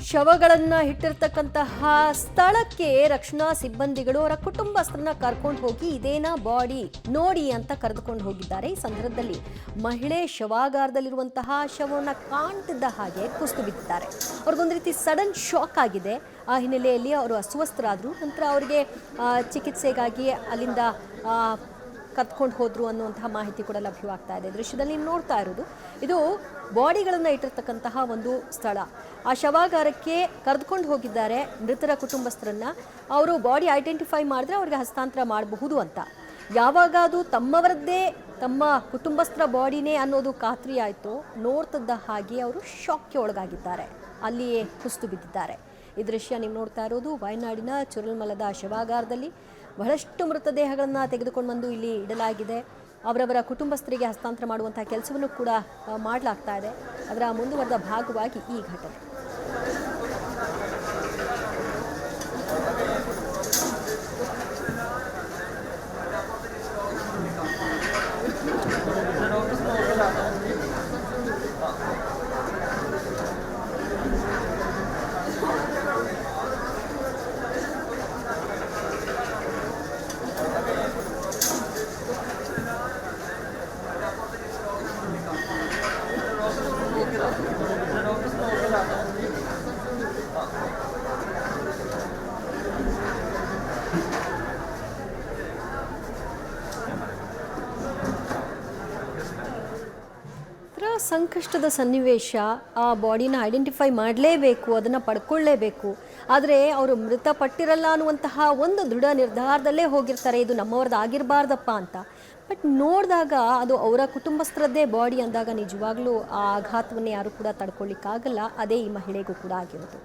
ಶವಗಳನ್ನ ಇಟ್ಟಿರ್ತಕ್ಕಂತಹ ಸ್ಥಳಕ್ಕೆ ರಕ್ಷಣಾ ಸಿಬ್ಬಂದಿಗಳು ಅವರ ಕುಟುಂಬಸ್ಥರನ್ನ ಕರ್ಕೊಂಡು ಹೋಗಿ ಇದೇನಾ ಬಾಡಿ ನೋಡಿ ಅಂತ ಕರೆದುಕೊಂಡು ಹೋಗಿದ್ದಾರೆ. ಈ ಸಂದರ್ಭದಲ್ಲಿ ಮಹಿಳೆ ಶವಾಗಾರದಲ್ಲಿರುವಂತಹ ಶವವನ್ನು ಕಾಣ್ತಿದ್ದ ಹಾಗೆ ಕುಸಿದು ಬಿದ್ದಿದ್ದಾರೆ. ಅವ್ರಿಗೊಂದು ರೀತಿ ಸಡನ್ ಶಾಕ್ ಆಗಿದೆ. ಆ ಹಿನ್ನೆಲೆಯಲ್ಲಿ ಅವರು ಅಸ್ವಸ್ಥರಾದರು. ನಂತರ ಅವರಿಗೆ ಚಿಕಿತ್ಸೆಗಾಗಿ ಅಲ್ಲಿಂದ ಕರ್ಕೊಂಡು ಹೋದ್ರು ಅನ್ನುವಂತಹ ಮಾಹಿತಿ ಕೂಡ ಲಭ್ಯವಾಗ್ತಾ ಇದೆ. ದೃಶ್ಯದಲ್ಲಿ ನೋಡ್ತಾ ಇರೋದು ಇದು ಬಾಡಿಗಳನ್ನು ಇಟ್ಟಿರ್ತಕ್ಕಂತಹ ಒಂದು ಸ್ಥಳ. ಆ ಶವಾಗಾರಕ್ಕೆ ಕರೆದುಕೊಂಡು ಹೋಗಿದ್ದಾರೆ ಮೃತರ ಕುಟುಂಬಸ್ಥರನ್ನ. ಅವರು ಬಾಡಿ ಐಡೆಂಟಿಫೈ ಮಾಡಿದ್ರೆ ಅವ್ರಿಗೆ ಹಸ್ತಾಂತರ ಮಾಡಬಹುದು ಅಂತ. ಯಾವಾಗ ಅದು ತಮ್ಮವರದ್ದೇ ತಮ್ಮ ಕುಟುಂಬಸ್ಥರ ಬಾಡಿನೇ ಅನ್ನೋದು ಖಾತ್ರಿ ಆಯಿತು, ನೋಡ್ತಿದ್ದ ಹಾಗೆ ಅವರು ಶಾಕ್ಗೆ ಒಳಗಾಗಿದ್ದಾರೆ, ಅಲ್ಲಿಯೇ ಕುಸಿದು ಬಿದ್ದಿದ್ದಾರೆ. ಈ ದೃಶ್ಯ ನೀವು ನೋಡ್ತಾ ಇರೋದು ವಯನಾಡಿನ ಚುರಲ್ಮಲದ ಶವಾಗಾರದಲ್ಲಿ ಬಹಳಷ್ಟು ಮೃತದೇಹಗಳನ್ನು ತೆಗೆದುಕೊಂಡು ಬಂದು ಇಲ್ಲಿ ಇಡಲಾಗಿದೆ. ಅವರವರ ಕುಟುಂಬಸ್ಥರಿಗೆ ಹಸ್ತಾಂತರ ಮಾಡುವಂತಹ ಕೆಲಸವನ್ನು ಕೂಡ ಮಾಡಲಾಗ್ತಾ ಇದೆ. ಅದರ ಮುಂದುವರೆದ ಭಾಗವಾಗಿ ಈ ಘಟನೆ. ಸಂಕಷ್ಟದ ಸನ್ನಿವೇಶ. ಆ ಬಾಡಿನ ಐಡೆಂಟಿಫೈ ಮಾಡಲೇಬೇಕು, ಅದನ್ನು ಪಡ್ಕೊಳ್ಳೇಬೇಕು. ಆದರೆ ಅವರು ಮೃತಪಟ್ಟಿರಲ್ಲ ಅನ್ನುವಂತಹ ಒಂದು ದೃಢ ನಿರ್ಧಾರದಲ್ಲೇ ಹೋಗಿರ್ತಾರೆ, ಇದು ನಮ್ಮವ್ರದ್ದಾಗಿರಬಾರ್ದಪ್ಪ ಅಂತ. ಬಟ್ ನೋಡಿದಾಗ ಅದು ಅವರ ಕುಟುಂಬಸ್ಥರದ್ದೇ ಬಾಡಿ ಅಂದಾಗ ನಿಜವಾಗ್ಲೂ ಆ ಆಘಾತವನ್ನು ಯಾರು ಕೂಡ ತಡ್ಕೊಳ್ಳಿಕ್ಕಾಗಲ್ಲ. ಅದೇ ಈ ಮಹಿಳೆಗೂ ಕೂಡ ಆಗಿರೋದು.